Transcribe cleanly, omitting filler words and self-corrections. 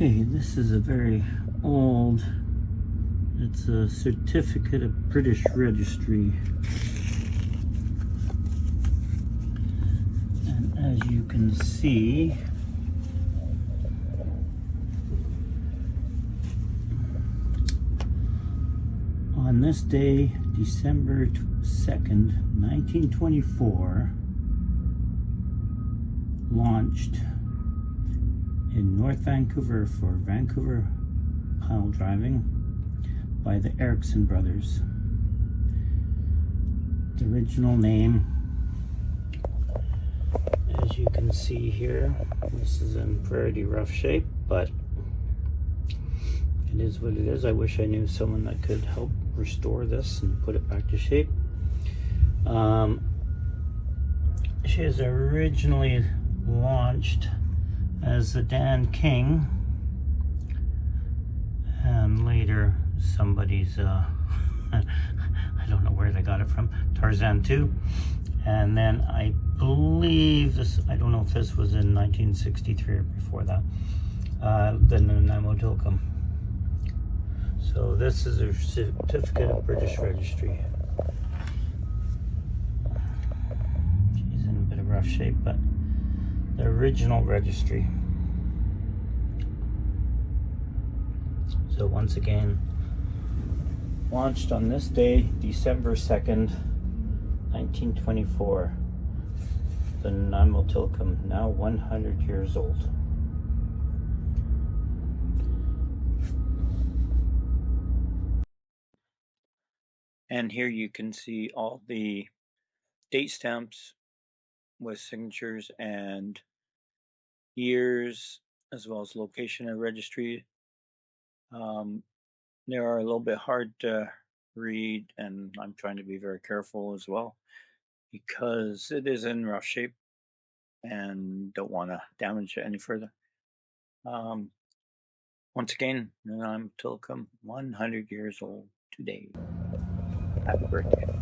Okay, this is a very old, it's a certificate of British Registry. And as you can see, on this day, December 2nd, 1924, launched in North Vancouver for Vancouver pile driving by the Erickson brothers. The original name, as you can see here, this is in pretty rough shape, but it is what it is. I wish I knew someone that could help restore this and put it back to shape. She is originally launched as the Dan King, and later somebody's I don't know where they got it from, Tarzan 2, and then I believe this, I don't know if this was in 1963 or before that, the Nanaimo Tillicum. So this is a certificate of British Registry. She's in a bit of rough shape, but the original registry. So once again, launched on this day, December 2nd, 1924. The Nanaimo Tillicum, now 100 years old. And here you can see all the date stamps with signatures and years, as well as location of registry. They are a little bit hard to read, and I'm trying to be very careful as well because it is in rough shape and don't want to damage it any further. Once again, I'm Tillicum, 100 years old today. Happy birthday.